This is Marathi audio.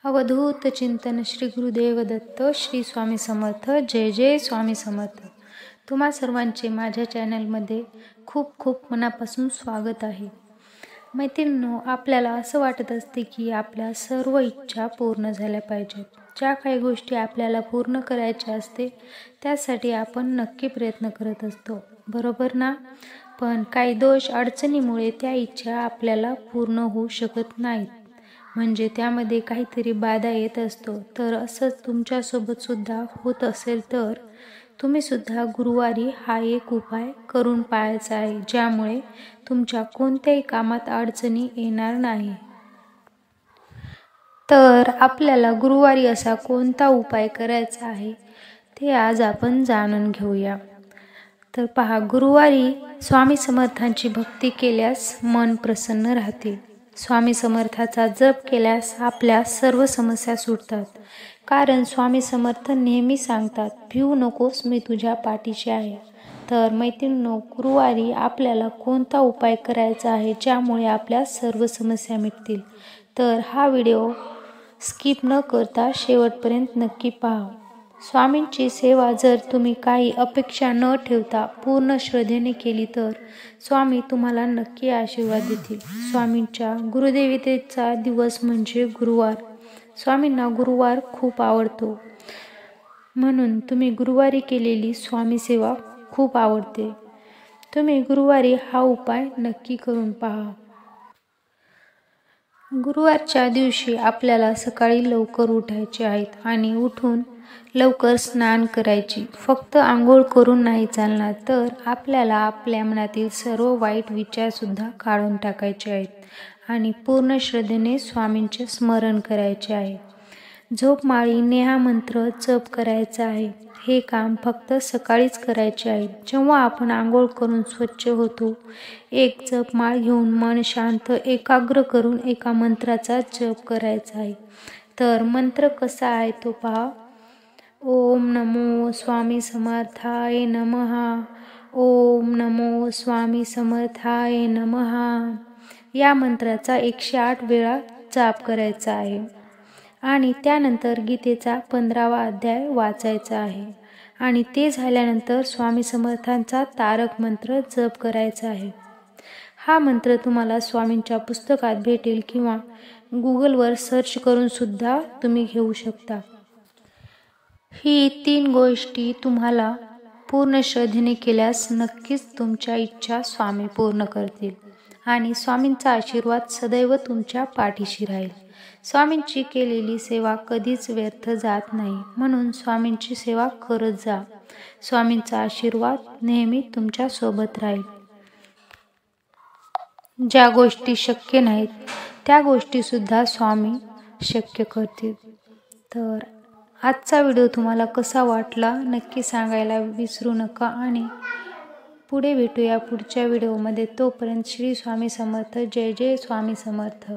अवधूत चिंतन श्री गुरुदेव दत्त श्री स्वामी समर्थ। जय जय स्वामी समर्थ। तुम्हा सर्वांचे माझ्या चॅनलमध्ये खूप खूप मनापासून स्वागत आहे। मैत्रिणींनो, आपल्याला असं वाटत असते की आपल्या सर्व इच्छा पूर्ण झाल्या पाहिजेत। ज्या काही गोष्टी आपल्याला पूर्ण करायच्या असते त्यासाठी आपण नक्की प्रयत्न करत असतो, बरोबर ना? पण काही दोष अडचणीमुळे त्या इच्छा आपल्याला पूर्ण होऊ शकत नाहीत, म्हणजे त्यामध्ये काहीतरी बाधा येत असतो। तर असंच तुमच्यासोबत सुद्धा होत असेल तर तुम्ही सुद्धा गुरुवारी हा एक उपाय करून पाहायचा आहे, ज्यामुळे तुमच्या कोणत्याही कामात अडचणी येणार नाही। तर आपल्याला गुरुवारी असा कोणता उपाय करायचा आहे ते आज आपण जाणून घेऊया। तर पहा, गुरुवारी स्वामी समर्थांची भक्ती केल्यास मन प्रसन्न राहते। स्वामी समर्थाचा जप केल्यास आपल्या सर्व समस्या सुटतात, कारण स्वामी समर्थ नेहमी सांगतात, भिवू नकोस, मी तुझ्या पाठीशी आहे। तर मैत्रिणींनो, गुरुवारी आपल्याला कोणता उपाय करायचा आहे ज्यामुळे आपल्या सर्व समस्या मिटतील? तर हा व्हिडिओ स्किप न करता शेवटपर्यंत नक्की पहा। स्वामींची सेवा जर तुम्ही काही अपेक्षा न ठेवता पूर्ण श्रद्धेने केली तर स्वामी तुम्हाला नक्की आशीर्वाद देतील। स्वामींच्या गुरुदेवतेचा दिवस म्हणजे गुरुवार। स्वामींना गुरुवार खूप आवडतो, म्हणून तुम्ही गुरुवारी केलेली स्वामी सेवा खूप आवडते। तुम्ही गुरुवारी हा उपाय नक्की करून पहा। गुरुवारच्या दिवशी आपल्याला सकाळी लवकर उठायचे आहेत आणि उठून लवकर स्नान करायची। फक्त आंघोळ करून नाही चालणार, तर आपल्याला आपल्या मनातील सर्व वाईट विचार सुद्धा काढून टाकायचे आहेत आणि पूर्ण श्रद्धेने स्वामींचे स्मरण करायचे आहे। झोपमाळी नेहा मंत्र जप करायचा आहे। हे काम फक्त सकाळीच करायचे आहे। जेव्हा आपण आंघोळ करून स्वच्छ होतो, एक जपमाळ घेऊन मन शांत एकाग्र करून एका मंत्राचा जप करायचा आहे। तर मंत्र कसा आहे तो पहा। ओम नमो स्वामी समर्थाय नमः। ओम नमो स्वामी समर्थाय नमः। या मंत्राचा 108 वेळा जाप करायचा आहे आणि त्यानंतर गीतेचा 15वा अध्याय वाचायचा आहे आणि ते झाल्यानंतर स्वामी समर्थांचा तारक मंत्र जप करायचा आहे। हा मंत्र तुम्हाला स्वामींच्या पुस्तकात भेटेल किंवा गुगलवर सर्च करून सुद्धा तुम्ही घेऊ शकता। ही 3 गोष्टी तुम्हाला पूर्ण श्रद्धेने केल्यास नक्कीच तुमच्या इच्छा स्वामी पूर्ण करतील आणि स्वामींचा आशीर्वाद सदैव तुमच्या पाठीशी राहील। स्वामींची केलेली सेवा कधीच व्यर्थ जात नाही, म्हणून स्वामींची सेवा करत जा। स्वामींचा आशीर्वाद नेहमी तुमच्या सोबत राहील। ज्या गोष्टी शक्य नाहीत त्या गोष्टी सुद्धा स्वामी शक्य करतील। तर आजचा व्हिडिओ तुम्हाला कसा वाटला नक्की सांगायला विसरू नका आणि पुढे भेटूया पुढच्या व्हिडिओमध्ये। तोपर्यंत श्री स्वामी समर्थ। जय जय स्वामी समर्थ।